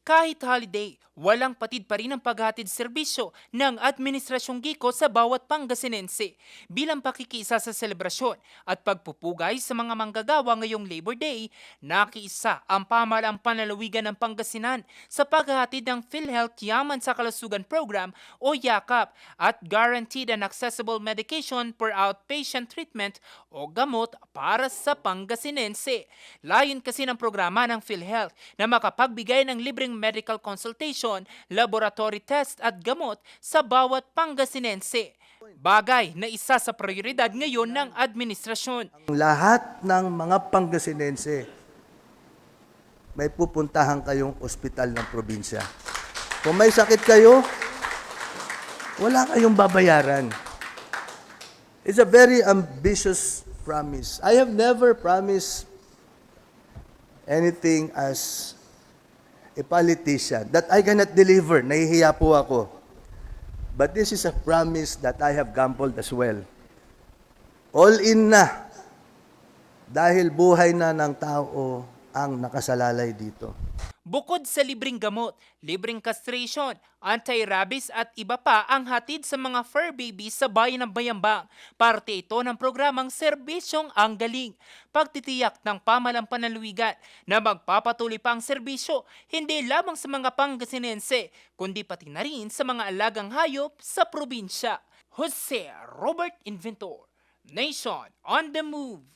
Kahit holiday, walang patid pa rin ang paghatid serbisyo ng Administrasyong Gico sa bawat Pangasinense bilang pakikisa sa selebrasyon at pagpupugay sa mga manggagawa ngayong Labor Day. Nakiisa ang pamahalaang panlalawigan ng Pangasinan sa paghahatid ng PhilHealth Yaman sa Kalusugan Program o YAKAP at Guaranteed and Accessible Medication for Outpatient Treatment o gamot para sa Pangasinense. Layon kasi ng programa ng PhilHealth na makapagbigay ng libreng medical consultation, laboratory test at gamot sa bawat Pangasinense. Bagay na isa sa prioridad ngayon ng administrasyon. Lahat ng mga Pangasinense, may pupuntahan kayong ospital ng probinsya. Kung may sakit kayo, wala kayong babayaran. It's a very ambitious promise. I have never promised anything as a politician that I cannot deliver. Nahihiya po ako. But this is a promise that I have gambled as well. All in na. Dahil buhay na ng tao ang nakasalalay dito. Bukod sa libreng gamot, libreng castration, anti-rabies at iba pa ang hatid sa mga fur babies sa bayan ng Bayambang. Parte ito ng programang Serbisyong Ang Galing. Pagtitiyak ng pamahalang panlalawigan na magpapatuloy pa ang serbisyo hindi lamang sa mga Pangasinense, kundi pati na rin sa mga alagang hayop sa probinsya. Jose Robert Inventor, Nation on the Move.